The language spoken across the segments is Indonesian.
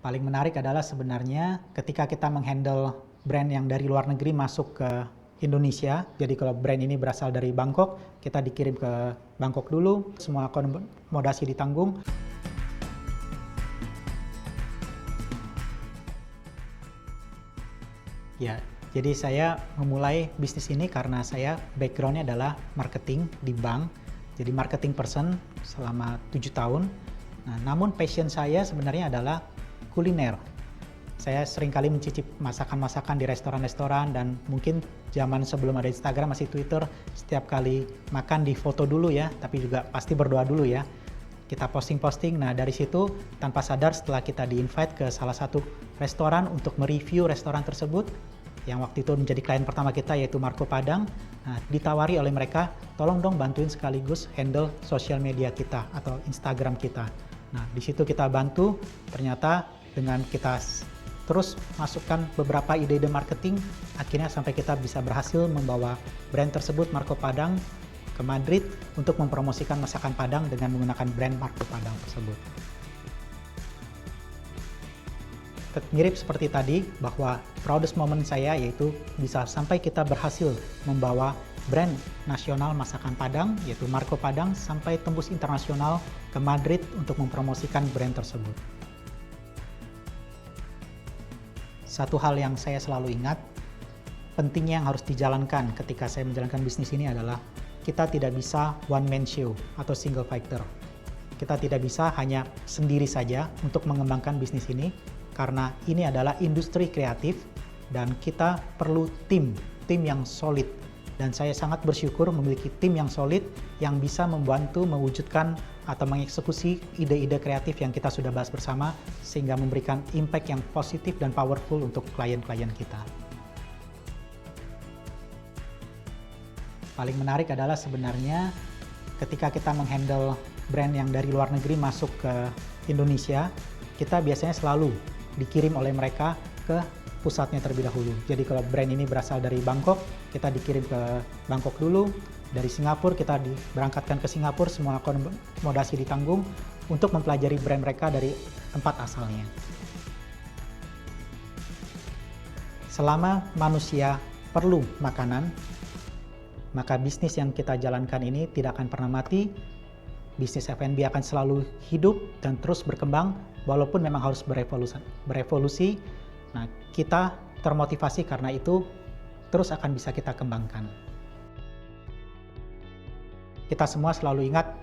Paling menarik adalah sebenarnya ketika kita menghandle brand yang dari luar negeri masuk ke Indonesia. Jadi kalau brand ini berasal dari Bangkok, kita dikirim ke Bangkok dulu, semua akomodasi ditanggung. Ya, jadi saya memulai bisnis ini karena saya background-nya adalah marketing di bank. Jadi marketing person selama 7 tahun. Nah, namun passion saya sebenarnya adalah kuliner. Saya seringkali mencicip masakan-masakan di restoran-restoran dan mungkin zaman sebelum ada Instagram masih Twitter, setiap kali makan di foto dulu ya, tapi juga pasti berdoa dulu ya. Kita posting-posting, nah dari situ tanpa sadar setelah kita di-invite ke salah satu restoran untuk mereview restoran tersebut, yang waktu itu menjadi klien pertama kita yaitu Marco Padang, nah ditawari oleh mereka, tolong dong bantuin sekaligus handle sosial media kita atau Instagram kita. Nah di situ kita bantu, ternyata dengan kita terus masukkan beberapa ide-ide marketing, akhirnya sampai kita bisa berhasil membawa brand tersebut Marco Padang ke Madrid untuk mempromosikan masakan Padang dengan menggunakan brand Marco Padang tersebut. Mirip seperti tadi, bahwa proudest moment saya yaitu bisa sampai kita berhasil membawa brand nasional masakan Padang, yaitu Marco Padang, sampai tembus internasional ke Madrid untuk mempromosikan brand tersebut. Satu hal yang saya selalu ingat, pentingnya yang harus dijalankan ketika saya menjalankan bisnis ini adalah kita tidak bisa one man show atau single fighter. Kita tidak bisa hanya sendiri saja untuk mengembangkan bisnis ini, karena ini adalah industri kreatif dan kita perlu tim yang solid. Dan saya sangat bersyukur memiliki tim yang solid yang bisa membantu mewujudkan atau mengeksekusi ide-ide kreatif yang kita sudah bahas bersama sehingga memberikan impact yang positif dan powerful untuk klien-klien kita. Paling menarik adalah sebenarnya ketika kita menghandle brand yang dari luar negeri masuk ke Indonesia, kita biasanya selalu dikirim oleh mereka ke pusatnya terlebih dahulu. Jadi kalau brand ini berasal dari Bangkok, kita dikirim ke Bangkok dulu. Dari Singapura kita diberangkatkan ke Singapura, semua akomodasi ditanggung untuk mempelajari brand mereka dari tempat asalnya. Selama manusia perlu makanan, maka bisnis yang kita jalankan ini tidak akan pernah mati. Bisnis F&B akan selalu hidup dan terus berkembang walaupun memang harus berevolusi. Nah, kita termotivasi karena itu terus akan bisa kita kembangkan. Kita semua selalu ingat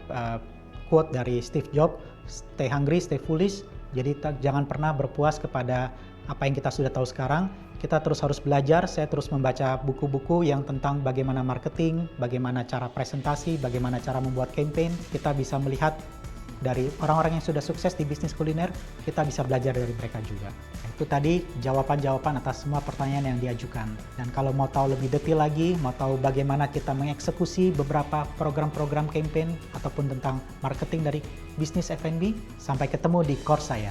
quote dari Steve Jobs, stay hungry, stay foolish. Jadi jangan pernah berpuas kepada apa yang kita sudah tahu sekarang. Kita terus harus belajar. Saya terus membaca buku-buku yang tentang bagaimana marketing, bagaimana cara presentasi, bagaimana cara membuat campaign. Kita bisa melihat dari orang-orang yang sudah sukses di bisnis kuliner, kita bisa belajar dari mereka juga. Itu tadi jawaban-jawaban atas semua pertanyaan yang diajukan. Dan kalau mau tahu lebih detail lagi, mau tahu bagaimana kita mengeksekusi beberapa program-program campaign ataupun tentang marketing dari bisnis F&B, sampai ketemu di course saya.